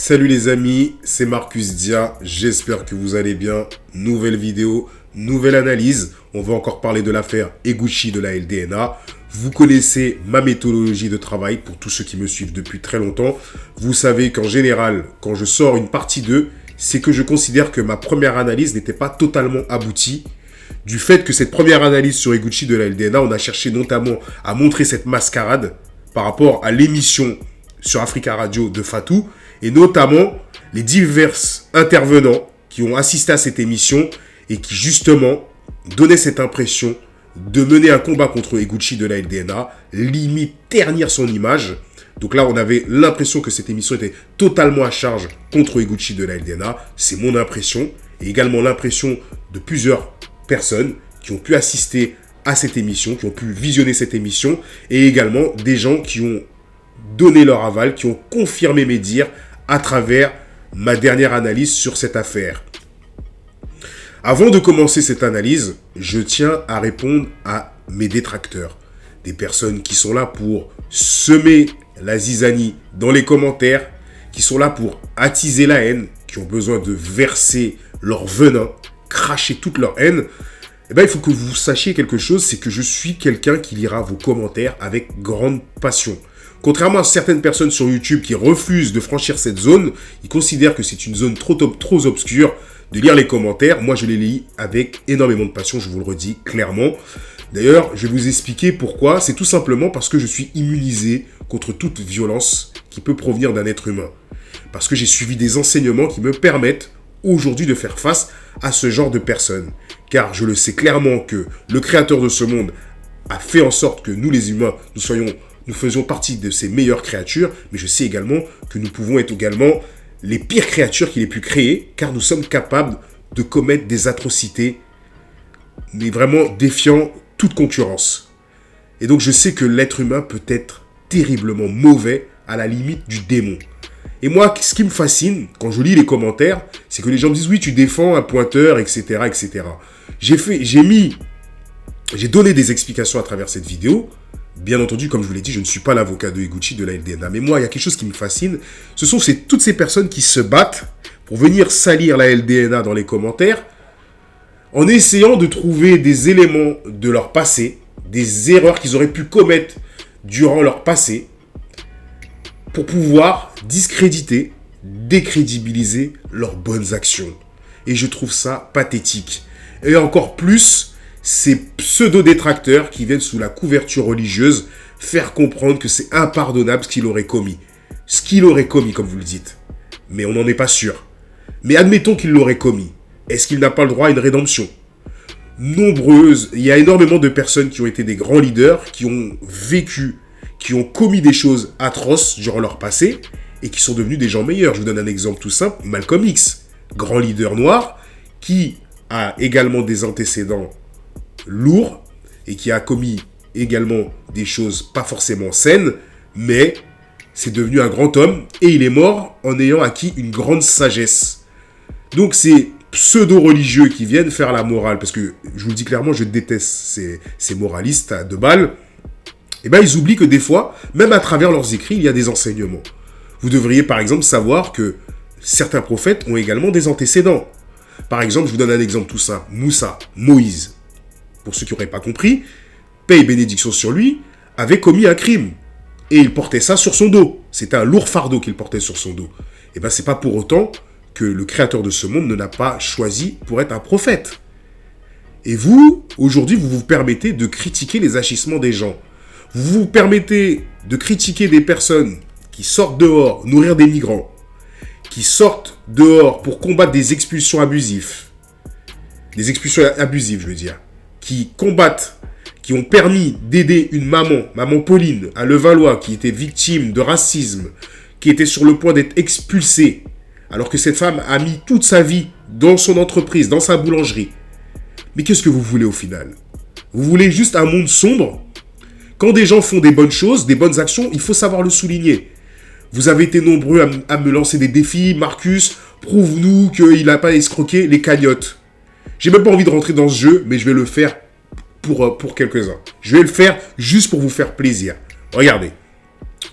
Salut les amis, c'est Marcus Dia, j'espère que vous allez bien. Nouvelle vidéo, nouvelle analyse. On va encore parler de l'affaire Eguchi de la LDNA. Vous connaissez ma méthodologie de travail pour tous ceux qui me suivent depuis très longtemps. Vous savez qu'en général, quand je sors une partie 2, c'est que je considère que ma première analyse n'était pas totalement aboutie. Du fait que cette première analyse sur Eguchi de la LDNA, on a cherché notamment à montrer cette mascarade par rapport à l'émission sur Africa Radio de Fatou, et notamment les divers intervenants qui ont assisté à cette émission et qui justement donnaient cette impression de mener un combat contre Eguchi de la LDNA, limite ternir son image. Donc là, on avait l'impression que cette émission était totalement à charge contre Eguchi de la LDNA. C'est mon impression, et également l'impression de plusieurs personnes qui ont pu assister à cette émission, qui ont pu visionner cette émission, et également des gens qui ont donné leur aval, qui ont confirmé mes dires à travers ma dernière analyse sur cette affaire. Avant de commencer cette analyse, je tiens à répondre à mes détracteurs. Des personnes qui sont là pour semer la zizanie dans les commentaires, qui sont là pour attiser la haine, qui ont besoin de verser leur venin, cracher toute leur haine. Eh bien, il faut que vous sachiez quelque chose, c'est que je suis quelqu'un qui lira vos commentaires avec grande passion. Contrairement à certaines personnes sur YouTube qui refusent de franchir cette zone, ils considèrent que c'est une zone trop obscure de lire les commentaires. Moi, je les lis avec énormément de passion, je vous le redis clairement. D'ailleurs, je vais vous expliquer pourquoi. C'est tout simplement parce que je suis immunisé contre toute violence qui peut provenir d'un être humain. Parce que j'ai suivi des enseignements qui me permettent aujourd'hui de faire face à ce genre de personnes. Car je le sais clairement que le créateur de ce monde a fait en sorte que nous les humains, nous faisions partie de ces meilleures créatures, mais je sais également que nous pouvons être également les pires créatures qu'il ait pu créer, car nous sommes capables de commettre des atrocités, mais vraiment défiant toute concurrence. Et donc je sais que l'être humain peut être terriblement mauvais, à la limite du démon. Et moi, ce qui me fascine, quand je lis les commentaires, c'est que les gens me disent « Oui, tu défends un pointeur, etc. etc. » J'ai donné des explications à travers cette vidéo. Bien entendu, comme je vous l'ai dit, je ne suis pas l'avocat de Eguchi de la LDNA. Mais moi, il y a quelque chose qui me fascine. Ce sont toutes ces personnes qui se battent pour venir salir la LDNA dans les commentaires en essayant de trouver des éléments de leur passé, des erreurs qu'ils auraient pu commettre durant leur passé pour pouvoir discréditer, décrédibiliser leurs bonnes actions. Et je trouve ça pathétique. Et encore plus, ces pseudo-détracteurs qui viennent sous la couverture religieuse faire comprendre que c'est impardonnable ce qu'il aurait commis. Ce qu'il aurait commis, comme vous le dites. Mais on n'en est pas sûr. Mais admettons qu'il l'aurait commis. Est-ce qu'il n'a pas le droit à une rédemption ? Il y a énormément de personnes qui ont été des grands leaders, qui ont vécu, qui ont commis des choses atroces durant leur passé et qui sont devenus des gens meilleurs. Je vous donne un exemple tout simple, Malcolm X, grand leader noir, qui a également des antécédents lourd et qui a commis également des choses pas forcément saines, mais c'est devenu un grand homme et il est mort en ayant acquis une grande sagesse. Donc ces pseudo-religieux qui viennent faire la morale, parce que je vous le dis clairement, je déteste ces moralistes de balle, et bien ils oublient que des fois, même à travers leurs écrits, il y a des enseignements. Vous devriez par exemple savoir que certains prophètes ont également des antécédents. Par exemple, je vous donne un exemple tout simple, Moïse. Pour ceux qui n'auraient pas compris, paix et bénédiction sur lui, avait commis un crime. Et il portait ça sur son dos. C'était un lourd fardeau qu'il portait sur son dos. Et bien, c'est pas pour autant que le créateur de ce monde ne l'a pas choisi pour être un prophète. Et vous, aujourd'hui, vous vous permettez de critiquer les agissements des gens. Vous vous permettez de critiquer des personnes qui sortent dehors, nourrir des migrants, qui sortent dehors pour combattre des expulsions abusives. Des expulsions abusives, je veux dire. Qui combattent, qui ont permis d'aider une maman Pauline, à Levallois, qui était victime de racisme, qui était sur le point d'être expulsée, alors que cette femme a mis toute sa vie dans son entreprise, dans sa boulangerie. Mais qu'est-ce que vous voulez au final ? Vous voulez juste un monde sombre ? Quand des gens font des bonnes choses, des bonnes actions, il faut savoir le souligner. Vous avez été nombreux à me lancer des défis. Marcus, prouve-nous qu'il n'a pas escroqué les cagnottes. J'ai même pas envie de rentrer dans ce jeu, mais je vais le faire pour quelques-uns. Je vais le faire juste pour vous faire plaisir. Regardez.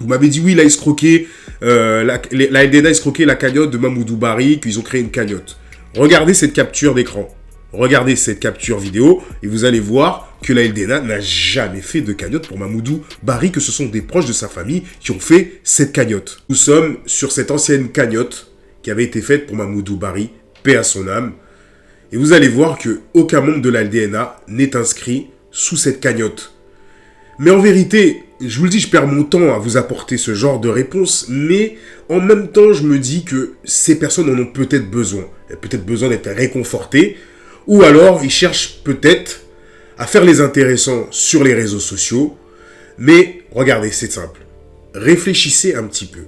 Vous m'avez dit oui, il a escroqué, la LDN a escroqué la cagnotte de Mamoudou Bari, qu'ils ont créé une cagnotte. Regardez cette capture d'écran. Regardez cette capture vidéo et vous allez voir que la LDNA n'a jamais fait de cagnotte pour Mamoudou Bari, que ce sont des proches de sa famille qui ont fait cette cagnotte. Nous sommes sur cette ancienne cagnotte qui avait été faite pour Mamoudou Bari, paix à son âme. Et vous allez voir qu'aucun membre de la LDNA n'est inscrit sous cette cagnotte. Mais en vérité, je vous le dis, je perds mon temps à vous apporter ce genre de réponse, mais en même temps, je me dis que ces personnes en ont peut-être besoin. Elles ont peut-être besoin d'être réconfortées, ou alors ils cherchent peut-être à faire les intéressants sur les réseaux sociaux. Mais regardez, c'est simple. Réfléchissez un petit peu.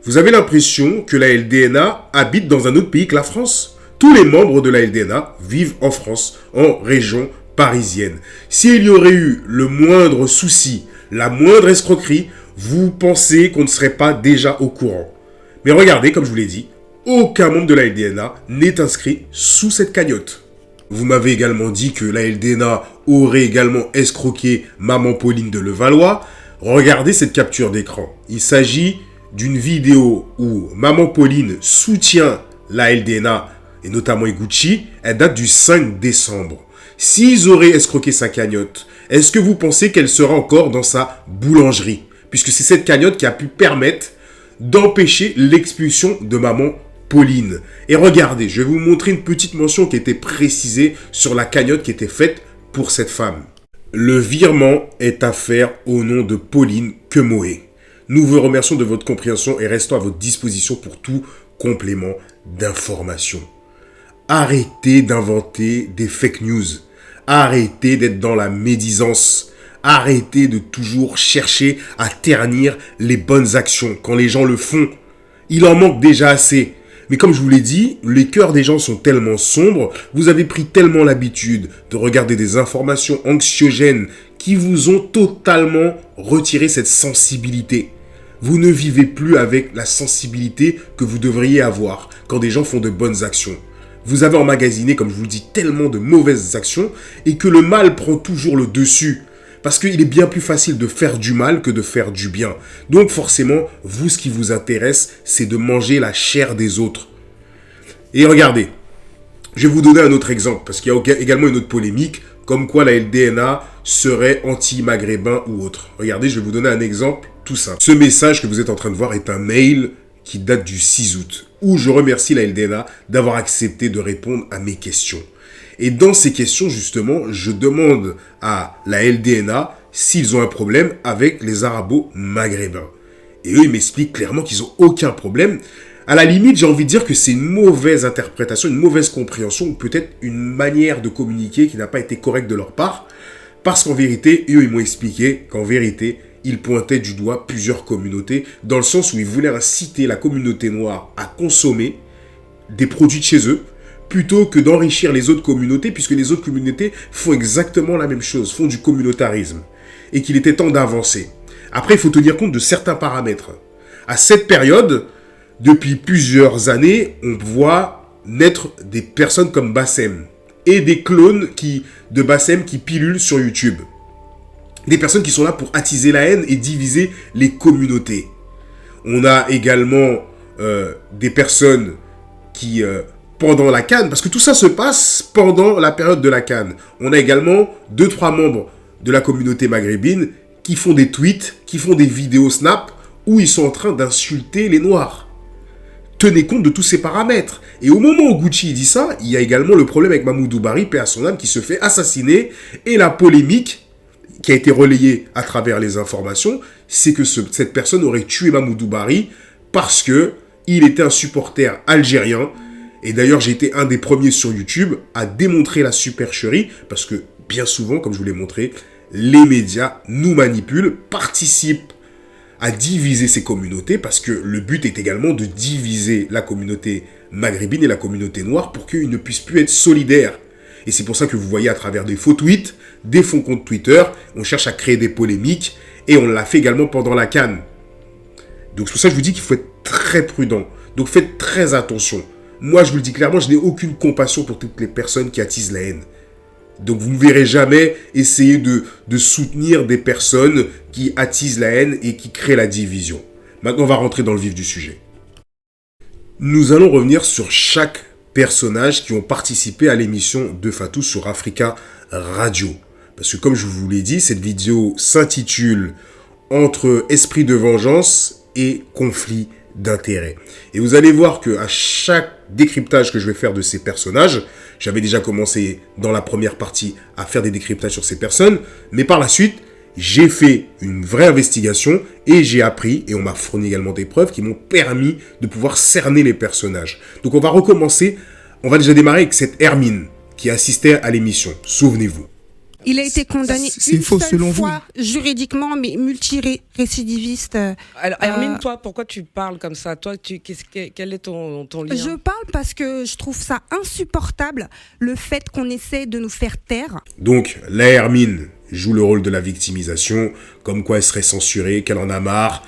Vous avez l'impression que la LDNA habite dans un autre pays que la France? Tous les membres de la LDNA vivent en France, en région parisienne. S'il y aurait eu le moindre souci, la moindre escroquerie, vous pensez qu'on ne serait pas déjà au courant. Mais regardez, comme je vous l'ai dit, aucun membre de la LDNA n'est inscrit sous cette cagnotte. Vous m'avez également dit que la LDNA aurait également escroqué Maman Pauline de Levallois. Regardez cette capture d'écran. Il s'agit d'une vidéo où Maman Pauline soutient la LDNA et notamment Eguchi. Elle date du 5 décembre. S'ils auraient escroqué sa cagnotte, est-ce que vous pensez qu'elle sera encore dans sa boulangerie? Puisque c'est cette cagnotte qui a pu permettre d'empêcher l'expulsion de Maman Pauline. Et regardez, je vais vous montrer une petite mention qui était précisée sur la cagnotte qui était faite pour cette femme. Le virement est à faire au nom de Pauline Kemoé. Nous vous remercions de votre compréhension et restons à votre disposition pour tout complément d'information. Arrêtez d'inventer des fake news. Arrêtez d'être dans la médisance. Arrêtez de toujours chercher à ternir les bonnes actions. Quand les gens le font, il en manque déjà assez. Mais comme je vous l'ai dit, les cœurs des gens sont tellement sombres, vous avez pris tellement l'habitude de regarder des informations anxiogènes qui vous ont totalement retiré cette sensibilité. Vous ne vivez plus avec la sensibilité que vous devriez avoir quand des gens font de bonnes actions. Vous avez emmagasiné, comme je vous le dis, tellement de mauvaises actions et que le mal prend toujours le dessus. Parce qu'il est bien plus facile de faire du mal que de faire du bien. Donc forcément, vous, ce qui vous intéresse, c'est de manger la chair des autres. Et regardez, je vais vous donner un autre exemple, parce qu'il y a également une autre polémique, comme quoi la LDNA serait anti-maghrébin ou autre. Regardez, je vais vous donner un exemple tout simple. Ce message que vous êtes en train de voir est un mail qui date du 6 août, où je remercie la LDNA d'avoir accepté de répondre à mes questions. Et dans ces questions, justement, je demande à la LDNA s'ils ont un problème avec les arabo-maghrébins. Et eux, ils m'expliquent clairement qu'ils n'ont aucun problème. À la limite, j'ai envie de dire que c'est une mauvaise interprétation, une mauvaise compréhension, ou peut-être une manière de communiquer qui n'a pas été correcte de leur part. Parce qu'en vérité, eux, ils m'ont expliqué qu'en vérité, ils pointaient du doigt plusieurs communautés, dans le sens où ils voulaient inciter la communauté noire à consommer des produits de chez eux, plutôt que d'enrichir les autres communautés, puisque les autres communautés font exactement la même chose, font du communautarisme, et qu'il était temps d'avancer. Après, il faut tenir compte de certains paramètres. À cette période, depuis plusieurs années, on voit naître des personnes comme Bassem, et des clones de Bassem qui pilulent sur YouTube. Des personnes qui sont là pour attiser la haine et diviser les communautés. On a également des personnes qui... pendant la CAN, parce que tout ça se passe pendant la période de la CAN. On a également 2-3 membres de la communauté maghrébine qui font des tweets, qui font des vidéos Snap, où ils sont en train d'insulter les Noirs. Tenez compte de tous ces paramètres. Et au moment où Gucci dit ça, il y a également le problème avec Mamoudou Bari, paix à son âme, qui se fait assassiner. Et la polémique qui a été relayée à travers les informations, c'est que cette personne aurait tué Mamoudou Bari parce qu'il était un supporter algérien. Et d'ailleurs, j'ai été un des premiers sur YouTube à démontrer la supercherie parce que bien souvent, comme je vous l'ai montré, les médias nous manipulent, participent à diviser ces communautés parce que le but est également de diviser la communauté maghrébine et la communauté noire pour qu'ils ne puissent plus être solidaires. Et c'est pour ça que vous voyez à travers des faux tweets, des faux comptes Twitter, on cherche à créer des polémiques et on l'a fait également pendant la CAN. Donc c'est pour ça que je vous dis qu'il faut être très prudent. Donc faites très attention. Moi, je vous le dis clairement, je n'ai aucune compassion pour toutes les personnes qui attisent la haine. Donc vous ne verrez jamais essayer de soutenir des personnes qui attisent la haine et qui créent la division. Maintenant, on va rentrer dans le vif du sujet. Nous allons revenir sur chaque personnage qui ont participé à l'émission de Fatou sur Africa Radio. Parce que comme je vous l'ai dit, cette vidéo s'intitule « Entre esprit de vengeance et conflit d'intérêt ». Et vous allez voir qu'à chaque décryptage que je vais faire de ces personnages, j'avais déjà commencé dans la première partie à faire des décryptages sur ces personnes, mais par la suite, j'ai fait une vraie investigation et j'ai appris, et on m'a fourni également des preuves qui m'ont permis de pouvoir cerner les personnages. Donc on va recommencer, on va déjà démarrer avec cette Hermine qui assistait à l'émission, souvenez-vous. Il a été condamné une faux, seule selon fois juridiquement, mais multirécidiviste. Alors, Hermine, toi, pourquoi tu parles comme ça? Toi, quel est ton lien? Je parle parce que je trouve ça insupportable, le fait qu'on essaie de nous faire taire. Donc, la Hermine joue le rôle de la victimisation, comme quoi elle serait censurée, qu'elle en a marre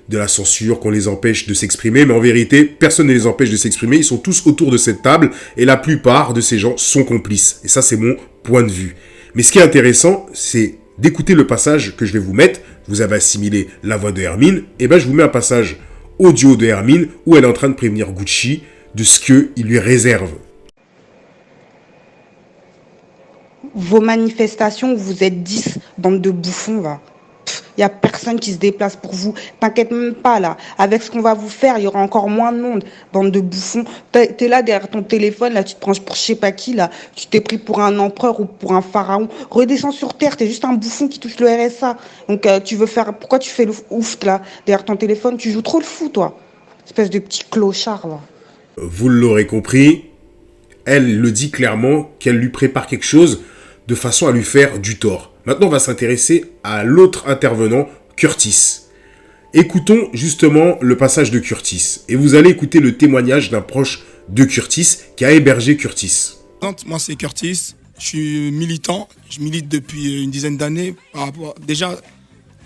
de la censure, qu'on les empêche de s'exprimer. Mais en vérité, personne ne les empêche de s'exprimer. Ils sont tous autour de cette table et la plupart de ces gens sont complices. Et ça, c'est mon point de vue. Mais ce qui est intéressant, c'est d'écouter le passage que je vais vous mettre. Vous avez assimilé la voix de Hermine. Et ben, je vous mets un passage audio de Hermine où elle est en train de prévenir Gucci de ce qu'il lui réserve. Vos manifestations, vous êtes 10, bande de bouffons, va. Il n'y a personne qui se déplace pour vous. T'inquiète même pas, là. Avec ce qu'on va vous faire, il y aura encore moins de monde. Bande de bouffons. T'es là derrière ton téléphone, là, tu te prends pour je sais pas qui, là. Tu t'es pris pour un empereur ou pour un pharaon. Redescends sur terre, t'es juste un bouffon qui touche le RSA. Donc, pourquoi tu fais le ouf, là, derrière ton téléphone? Tu joues trop le fou, toi. Espèce de petit clochard, là. Vous l'aurez compris, elle le dit clairement qu'elle lui prépare quelque chose de façon à lui faire du tort. Maintenant, on va s'intéresser à l'autre intervenant, Curtis. Écoutons justement le passage de Curtis. Et vous allez écouter le témoignage d'un proche de Curtis qui a hébergé Curtis. Moi, c'est Curtis. Je suis militant. Je milite depuis une dizaine d'années. Déjà,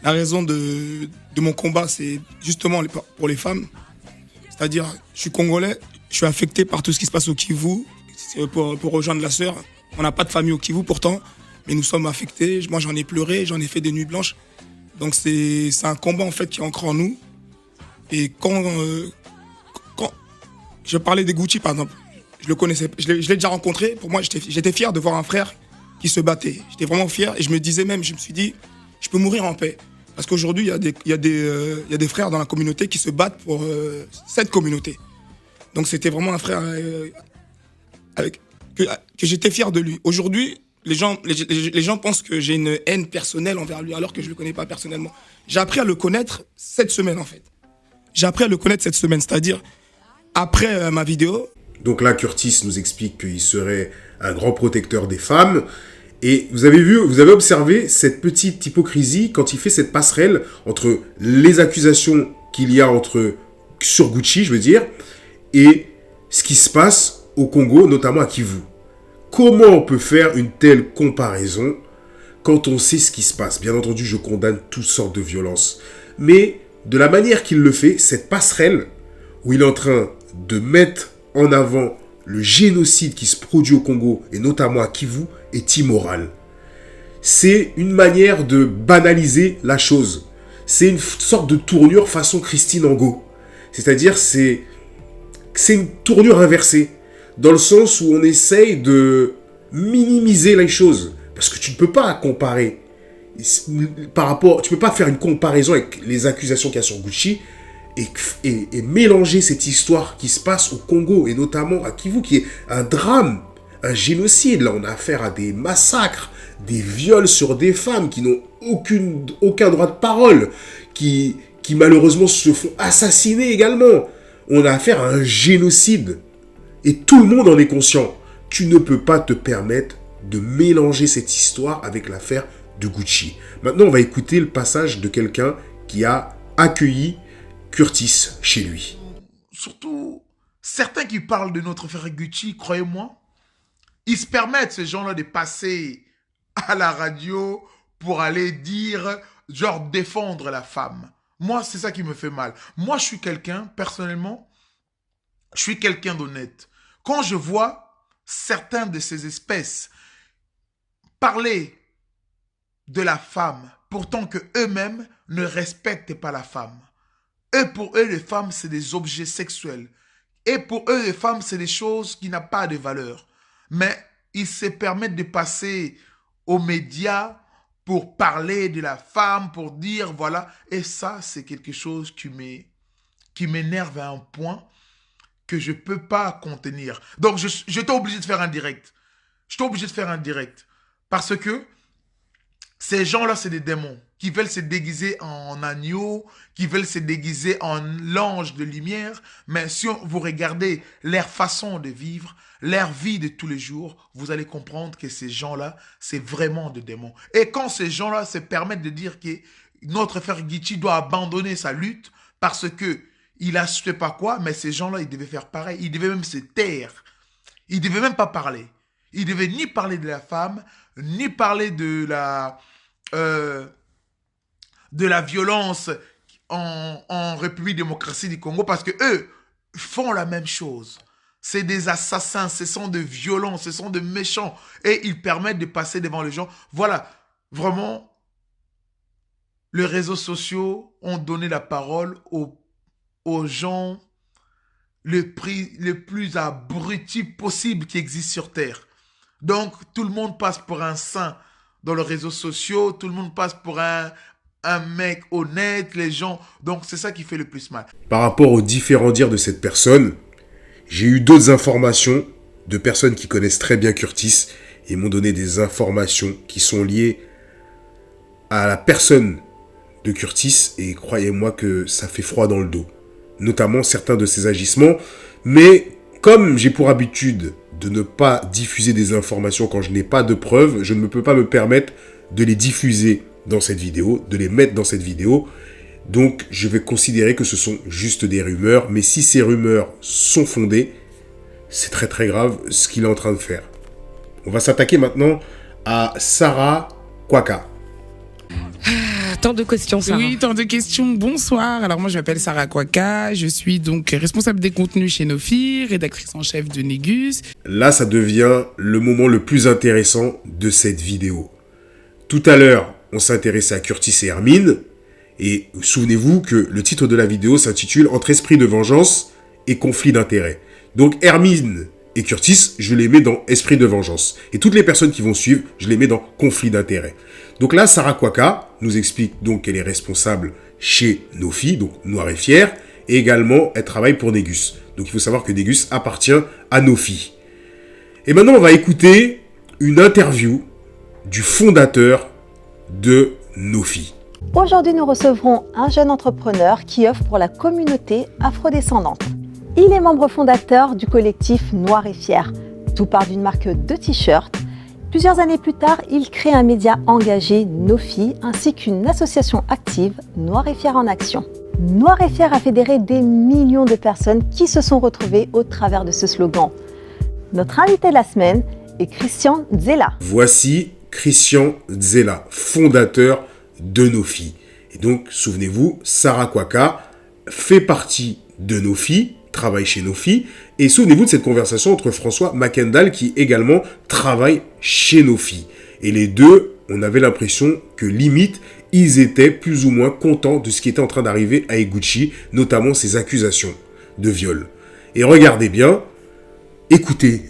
la raison de mon combat, c'est justement pour les femmes. C'est-à-dire, je suis congolais. Je suis affecté par tout ce qui se passe au Kivu. Pour rejoindre la sœur. On n'a pas de famille au Kivu pourtant. Mais nous sommes affectés. Moi, j'en ai pleuré. J'en ai fait des nuits blanches. Donc, c'est un combat, en fait, qui est ancré en nous. Et quand je parlais de Gucci, par exemple, je le connaissais, je l'ai déjà rencontré. Pour moi, j'étais fier de voir un frère qui se battait. J'étais vraiment fier. Et je me suis dit, je peux mourir en paix. Parce qu'aujourd'hui, il y a des frères dans la communauté qui se battent pour cette communauté. Donc, c'était vraiment un frère que j'étais fier de lui. Aujourd'hui, les gens pensent que j'ai une haine personnelle envers lui, alors que je ne le connais pas personnellement. J'ai appris à le connaître cette semaine, en fait. C'est-à-dire, après ma vidéo. Donc là, Curtis nous explique qu'il serait un grand protecteur des femmes. Et vous avez observé cette petite hypocrisie quand il fait cette passerelle entre les accusations qu'il y a sur Gucci, je veux dire, et ce qui se passe au Congo, notamment à Kivu. Comment on peut faire une telle comparaison quand on sait ce qui se passe? Bien entendu, je condamne toutes sortes de violences. Mais de la manière qu'il le fait, cette passerelle où il est en train de mettre en avant le génocide qui se produit au Congo, et notamment à Kivu, est immoral. C'est une manière de banaliser la chose. C'est une sorte de tournure façon Christine Angot. C'est-à-dire, c'est une tournure inversée. Dans le sens où on essaye de minimiser les choses. Parce que tu ne peux pas comparer. Tu ne peux pas faire une comparaison avec les accusations qu'il y a sur Gucci et mélanger cette histoire qui se passe au Congo et notamment à Kivu, qui est un drame, un génocide. Là, on a affaire à des massacres, des viols sur des femmes qui n'ont aucun droit de parole, qui malheureusement se font assassiner également. On a affaire à un génocide. Et tout le monde en est conscient. Tu ne peux pas te permettre de mélanger cette histoire avec l'affaire de Gucci. Maintenant, on va écouter le passage de quelqu'un qui a accueilli Curtis chez lui. Surtout, certains qui parlent de notre frère Gucci, croyez-moi, ils se permettent, ces gens-là, de passer à la radio pour aller dire, genre, défendre la femme. Moi, c'est ça qui me fait mal. Moi, je suis quelqu'un, personnellement, je suis quelqu'un d'honnête. Quand je vois certains de ces espèces parler de la femme, pourtant que eux-mêmes ne respectent pas la femme. Pour eux, les femmes, c'est des objets sexuels. Et pour eux, les femmes, c'est des choses qui n'ont pas de valeur. Mais ils se permettent de passer aux médias pour parler de la femme, pour dire voilà. Et ça, c'est quelque chose qui m'énerve à un point que je ne peux pas contenir. Donc, j'étais obligé de faire un direct. J'étais obligé de faire un direct. Parce que ces gens-là, c'est des démons qui veulent se déguiser en agneau, qui veulent se déguiser en l'ange de lumière. Mais si vous regardez leur façon de vivre, leur vie de tous les jours, vous allez comprendre que ces gens-là, c'est vraiment des démons. Et quand ces gens-là se permettent de dire que notre frère Guichi doit abandonner sa lutte parce que il a je sais pas quoi, mais ces gens-là, ils devaient faire pareil. Ils devaient même se taire. Ils devaient même pas parler. Ils devaient ni parler de la femme, ni parler de la violence en République démocratique du Congo, parce que eux font la même chose. C'est des assassins, ce sont des violents, ce sont des méchants. Et ils permettent de passer devant les gens. Voilà, vraiment, les réseaux sociaux ont donné la parole aux gens les plus abrutis possibles qui existent sur Terre. Donc, tout le monde passe pour un saint dans les réseaux sociaux, tout le monde passe pour un mec honnête, les gens. Donc, c'est ça qui fait le plus mal. Par rapport aux différents dires de cette personne, j'ai eu d'autres informations de personnes qui connaissent très bien Curtis et m'ont donné des informations qui sont liées à la personne de Curtis, et croyez-moi que ça fait froid dans le dos, notamment certains de ses agissements. Mais comme j'ai pour habitude de ne pas diffuser des informations quand je n'ai pas de preuves, je ne peux pas me permettre de les diffuser dans cette vidéo, de les mettre dans cette vidéo. Donc, je vais considérer que ce sont juste des rumeurs. Mais si ces rumeurs sont fondées, c'est très très grave ce qu'il est en train de faire. On va s'attaquer maintenant à Sarah Kwaka. Tant de questions, Sarah. Oui, tant de questions. Bonsoir. Alors moi, je m'appelle Sarah Kwaka. Je suis donc responsable des contenus chez Nofi, rédactrice en chef de Négus. Là, ça devient le moment le plus intéressant de cette vidéo. Tout à l'heure, on s'intéressait à Curtis et Hermine. Et souvenez-vous que le titre de la vidéo s'intitule « Entre esprit de vengeance et conflit d'intérêts ». Donc Hermine et Curtis, je les mets dans esprit de vengeance. Et toutes les personnes qui vont suivre, je les mets dans conflit d'intérêts. Donc là, Sarah Kwaka nous explique donc qu'elle est responsable chez Nofi, donc Noir et Fier, et également elle travaille pour Négus. Donc il faut savoir que Négus appartient à Nofi. Et maintenant, on va écouter une interview du fondateur de Nofi. Aujourd'hui, nous recevrons un jeune entrepreneur qui œuvre pour la communauté afrodescendante. Il est membre fondateur du collectif Noir et Fier. Tout part d'une marque de t-shirts. Plusieurs années plus tard, il crée un média engagé, Nofi, ainsi qu'une association active, Noir et Fier en Action. Noir et Fier a fédéré des millions de personnes qui se sont retrouvées au travers de ce slogan. Notre invité de la semaine est Christian Zella. Voici Christian Zella, fondateur de Nofi. Et donc, souvenez-vous, Sarah Kwaka fait partie de Nofi, travaille chez Nofi, et souvenez-vous de cette conversation entre François Mackendal qui également travaille chez Nofi. Et les deux, on avait l'impression que limite, ils étaient plus ou moins contents de ce qui était en train d'arriver à Eguchi, notamment ces accusations de viol. Et regardez bien, écoutez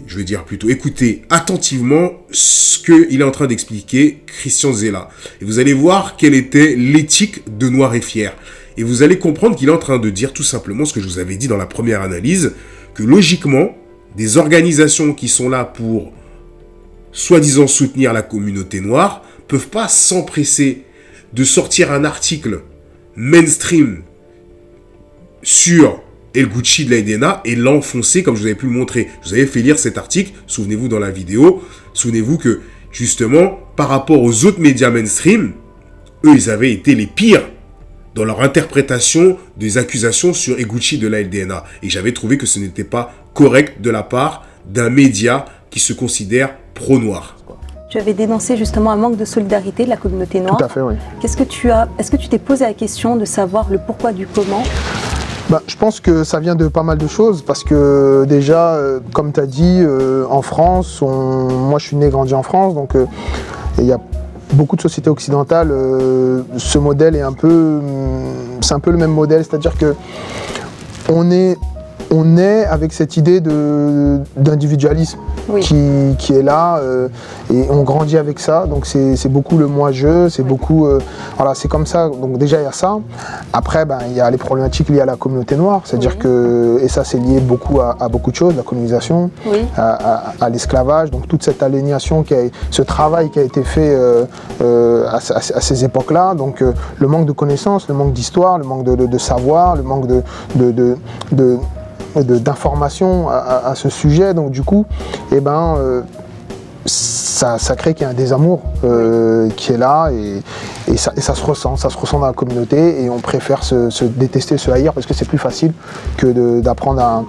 attentivement ce qu'il est en train d'expliquer Christian Zella. Et vous allez voir quelle était l'éthique de Noir et Fier. Et vous allez comprendre qu'il est en train de dire tout simplement ce que je vous avais dit dans la première analyse, que logiquement, des organisations qui sont là pour soi-disant soutenir la communauté noire peuvent pas s'empresser de sortir un article mainstream sur El Gucci de la EDNA et l'enfoncer comme je vous avais pu le montrer. Je vous avais fait lire cet article, souvenez-vous dans la vidéo, souvenez-vous que justement, par rapport aux autres médias mainstream, eux, ils avaient été les pires dans leur interprétation des accusations sur Eguchi de la LDNA. Et j'avais trouvé que ce n'était pas correct de la part d'un média qui se considère pro-noir. Tu avais dénoncé justement un manque de solidarité de la communauté noire. Tout à fait, oui. Est-ce que tu t'es posé la question de savoir le pourquoi du comment ? Je pense que ça vient de pas mal de choses parce que déjà, comme tu as dit, en France, moi je suis né et grandi en France, donc Et il y a beaucoup de sociétés occidentales, ce modèle est c'est un peu le même modèle, c'est-à-dire que on est avec cette idée d'individualisme qui est là et on grandit avec ça, donc c'est beaucoup le moi-je, c'est beaucoup, voilà, c'est comme ça, donc déjà il y a ça. Après, il y a les problématiques liées à la communauté noire, c'est-à-dire que, et ça c'est lié beaucoup à beaucoup de choses, la colonisation, à l'esclavage, donc toute cette aliénation, ce travail qui a été fait à ces époques-là, donc le manque de connaissances, le manque d'histoire, le manque de savoir, le manque d'informations à ce sujet, donc du coup, ça crée qu'il y a un désamour qui est là et ça se ressent dans la communauté et on préfère se détester, se haïr parce que c'est plus facile que d'apprendre à,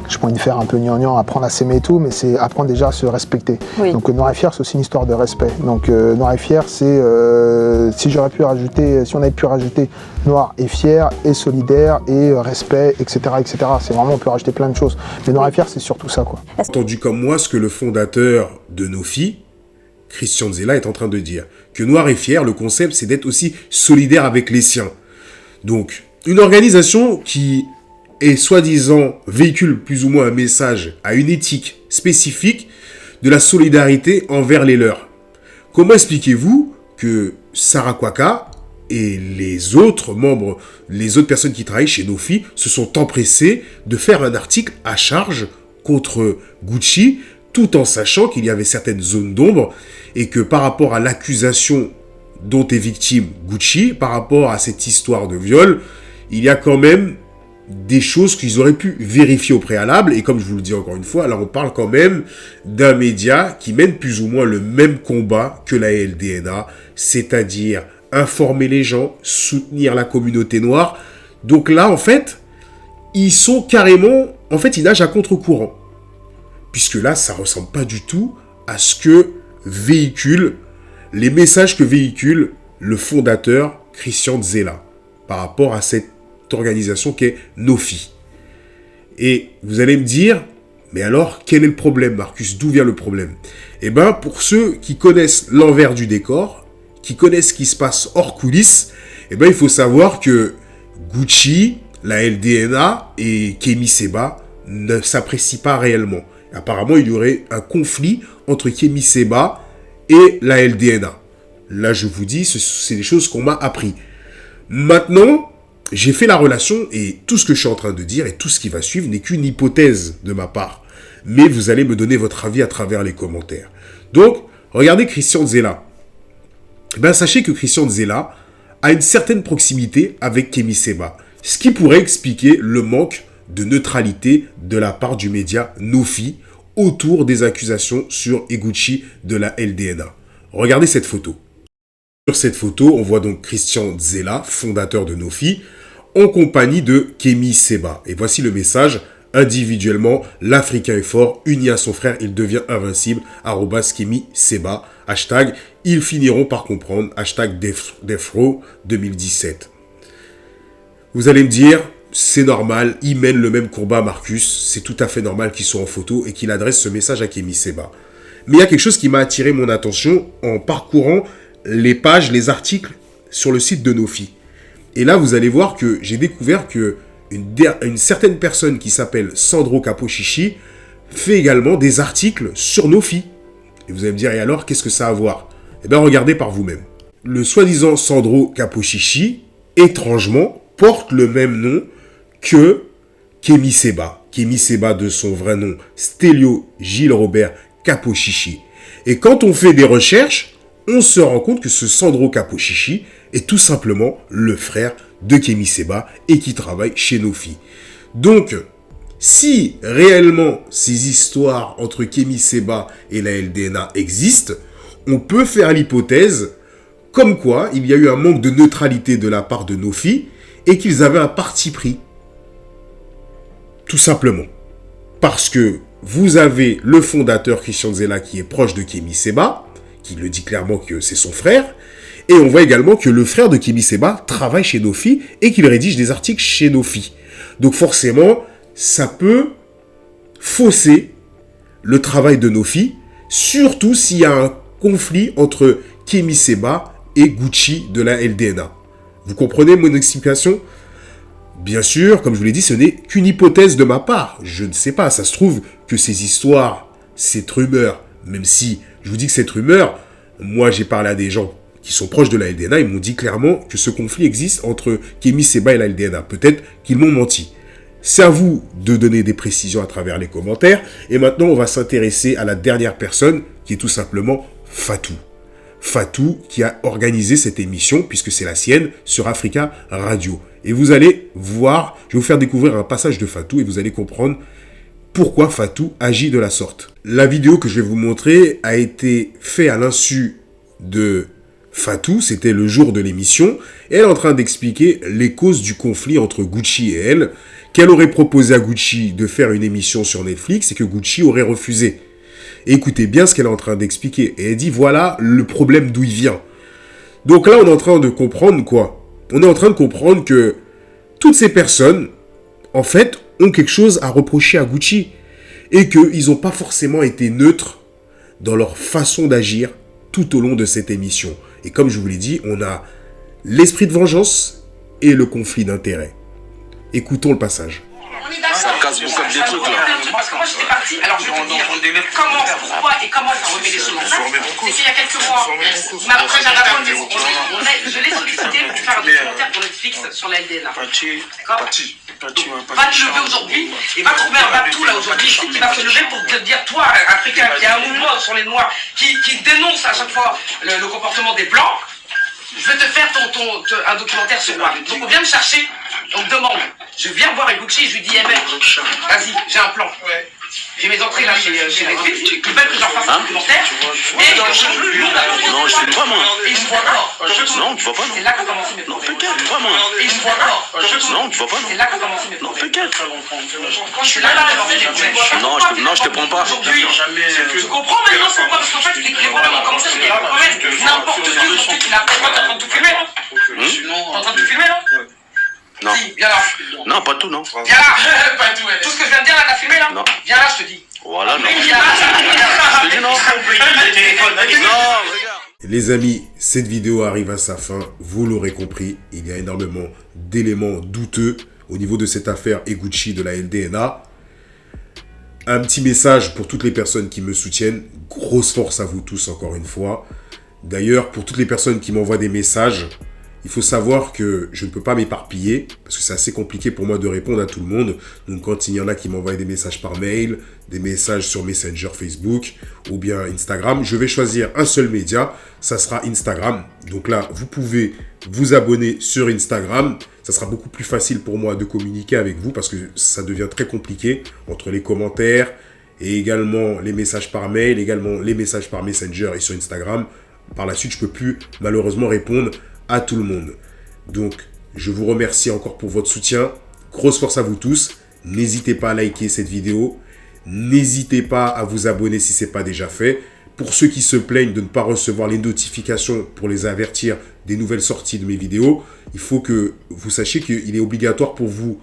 je pourrais faire un peu gnangnan, apprendre à s'aimer et tout, mais c'est apprendre déjà à se respecter. Donc Noir et Fier, c'est aussi une histoire de respect. Donc Noir et Fier, c'est si on avait pu rajouter Noir et Fier et solidaire et respect, etc., etc. C'est vraiment, on peut rajouter plein de choses. Mais Noir et Fier, c'est surtout ça, quoi. Entendu comme moi ce que le fondateur de Nofi, Christian Zella, est en train de dire. Que Noir et Fier, le concept, c'est d'être aussi solidaire avec les siens. Donc, une organisation qui et soi-disant véhicule plus ou moins un message à une éthique spécifique de la solidarité envers les leurs. Comment expliquez-vous que Sarah Kwaka et les autres membres, les autres personnes qui travaillent chez Nofi se sont empressés de faire un article à charge contre Gucci, tout en sachant qu'il y avait certaines zones d'ombre et que par rapport à l'accusation dont est victime Gucci, par rapport à cette histoire de viol, il y a quand même des choses qu'ils auraient pu vérifier au préalable. Et comme je vous le dis encore une fois, là on parle quand même d'un média qui mène plus ou moins le même combat que la LDNA, c'est-à-dire informer les gens, soutenir la communauté noire. Donc là, en fait, ils sont carrément... En fait, ils nagent à contre-courant. Puisque là, ça ressemble pas du tout à ce que véhicule, les messages que véhicule le fondateur Christian Zella par rapport à cette organisation qui est Nofi. Et vous allez me dire, mais alors, quel est le problème, Marcus? D'où vient le problème? Eh bien, pour ceux qui connaissent l'envers du décor, qui connaissent ce qui se passe hors coulisses, eh bien, il faut savoir que Gucci, la LDNA et Kemi Seba ne s'apprécient pas réellement. Apparemment, il y aurait un conflit entre Kemi Seba et la LDNA. Là, je vous dis, c'est des choses qu'on m'a appris. Maintenant, j'ai fait la relation et tout ce que je suis en train de dire et tout ce qui va suivre n'est qu'une hypothèse de ma part. Mais vous allez me donner votre avis à travers les commentaires. Donc, regardez Christian Zella. Ben, sachez que Christian Zella a une certaine proximité avec Kemi Seba, ce qui pourrait expliquer le manque de neutralité de la part du média Nofi autour des accusations sur Gucci de la LDNA. Regardez cette photo. Sur cette photo, on voit donc Christian Zella, fondateur de Nofi, en compagnie de Kemi Seba. Et voici le message. Individuellement, l'Africain est fort, uni à son frère, il devient invincible. @Kemi Seba. Hashtag, ils finiront par comprendre. Hashtag Defro 2017. Vous allez me dire, c'est normal, il mène le même combat à Marcus. C'est tout à fait normal qu'il soit en photo et qu'il adresse ce message à Kemi Seba. Mais il y a quelque chose qui m'a attiré mon attention en parcourant les pages, les articles sur le site de Nofi. Et là, vous allez voir que j'ai découvert que une certaine personne qui s'appelle Sandro Capochichi fait également des articles sur Nofi. Et vous allez me dire, et alors, qu'est-ce que ça a à voir? Eh bien, regardez par vous-même. Le soi-disant Sandro Capochichi, étrangement, porte le même nom que Kemi Seba. Kemi Seba de son vrai nom, Stelio Gilles Robert Capochichi. Et quand on fait des recherches, on se rend compte que ce Sandro Capochichi est tout simplement le frère de Kemi Seba et qui travaille chez Nofi. Donc, si réellement ces histoires entre Kemi Seba et la LDNA existent, on peut faire l'hypothèse comme quoi il y a eu un manque de neutralité de la part de Nofi et qu'ils avaient un parti pris. Tout simplement. Parce que vous avez le fondateur Christian Zella qui est proche de Kemi Seba, qui le dit clairement que c'est son frère, et on voit également que le frère de Kemi Seba travaille chez Nofi et qu'il rédige des articles chez Nofi. Donc forcément, ça peut fausser le travail de Nofi, surtout s'il y a un conflit entre Kemi Seba et Gucci de la LDNA. Vous comprenez mon explication? Bien sûr, comme je vous l'ai dit, ce n'est qu'une hypothèse de ma part. Je ne sais pas, ça se trouve que ces histoires, cette rumeur, même si je vous dis que cette rumeur, moi j'ai parlé à des gens qui sont proches de la LDNA, ils m'ont dit clairement que ce conflit existe entre Kemi Seba et la LDNA. Peut-être qu'ils m'ont menti. C'est à vous de donner des précisions à travers les commentaires. Et maintenant, on va s'intéresser à la dernière personne, qui est tout simplement Fatou. Fatou qui a organisé cette émission, puisque c'est la sienne, sur Africa Radio. Et vous allez voir, je vais vous faire découvrir un passage de Fatou et vous allez comprendre pourquoi Fatou agit de la sorte. La vidéo que je vais vous montrer a été faite à l'insu de Fatou, c'était le jour de l'émission, et elle est en train d'expliquer les causes du conflit entre Gucci et elle, qu'elle aurait proposé à Gucci de faire une émission sur Netflix et que Gucci aurait refusé. Et écoutez bien ce qu'elle est en train d'expliquer. Et elle dit, voilà le problème d'où il vient. Donc là, on est en train de comprendre quoi? On est en train de comprendre que toutes ces personnes, en fait, ont quelque chose à reprocher à Gucci. Et qu'ils n'ont pas forcément été neutres dans leur façon d'agir tout au long de cette émission. Et comme je vous l'ai dit, on a l'esprit de vengeance et le conflit d'intérêts. Écoutons le passage. Ça casse beaucoup des trucs là. Parce que moi j'étais parti, alors je vais te dire comment, pourquoi et comment ça remet les choses en place. C'est qu'il y a quelques mois, après je l'ai sollicité pour faire un documentaire pour Netflix sur la LDNA. D'accord? Va te lever aujourd'hui et va trouver un bateau là aujourd'hui ici qui va se lever pour te dire, toi, Africain, qui a un mouvement sur les Noirs, qui dénonce à chaque fois le comportement des Blancs, je vais te faire un documentaire sur moi. Donc on vient me chercher, on me demande. Je viens voir Gucci, je lui dis, mec, vas-y, j'ai un plan. J'ai mes entrées là chez Netflix, ils veulent que j'en fasse un documentaire. Et non, je fais pas moi. Et je vois pas. Non, tu vois pas, non. C'est là qu'on commence mes problèmes. Non, t'inquiète, tu vois moi. Et je vois pas. Non, tu vois pas, non. C'est là qu'on commence mes problèmes. Non, t'inquiète. Quand je suis là, je te prends pas. Aujourd'hui, je comprends maintenant pourquoi, parce qu'en fait, les problèmes ont commencé, il y a un problème. N'importe qui aujourd'hui qui n'a pas le droit, t'es en train de tout filmer, là. T'es en train de tout filmer, là. Non. Si, viens là. Non, pas tout, non. Viens là. Pas tout, tout ce que je viens de dire là, t'as filmé là. Non. Viens là, je te dis. Voilà, non. Viens là. Je te dis non. Non, regarde. Les amis, cette vidéo arrive à sa fin. Vous l'aurez compris, il y a énormément d'éléments douteux au niveau de cette affaire Gucci de la LDNA. Un petit message pour toutes les personnes qui me soutiennent. Grosse force à vous tous, encore une fois. D'ailleurs, pour toutes les personnes qui m'envoient des messages, il faut savoir que je ne peux pas m'éparpiller parce que c'est assez compliqué pour moi de répondre à tout le monde. Donc quand il y en a qui m'envoient des messages par mail, des messages sur Messenger Facebook ou bien Instagram, je vais choisir un seul média, ça sera Instagram. Donc là, vous pouvez vous abonner sur Instagram. Ça sera beaucoup plus facile pour moi de communiquer avec vous parce que ça devient très compliqué entre les commentaires et également les messages par mail, également les messages par Messenger et sur Instagram. Par la suite, je ne peux plus malheureusement répondre à tout le monde. Donc, je vous remercie encore pour votre soutien. Grosse force à vous tous. N'hésitez pas à liker cette vidéo. N'hésitez pas à vous abonner si ce n'est pas déjà fait. Pour ceux qui se plaignent de ne pas recevoir les notifications pour les avertir des nouvelles sorties de mes vidéos, il faut que vous sachiez qu'il est obligatoire pour vous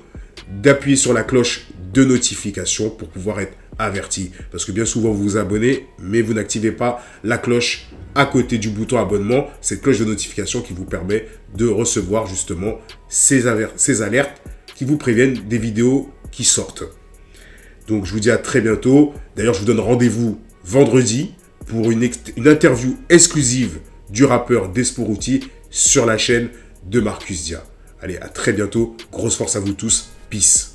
d'appuyer sur la cloche de notification pour pouvoir être averti. Parce que bien souvent, vous vous abonnez, mais vous n'activez pas la cloche à côté du bouton abonnement, cette cloche de notification qui vous permet de recevoir justement ces alertes qui vous préviennent des vidéos qui sortent. Donc, je vous dis à très bientôt. D'ailleurs, je vous donne rendez-vous vendredi pour une interview exclusive du rappeur Desporuti sur la chaîne de Marcus Dia. Allez, à très bientôt. Grosse force à vous tous. Peace.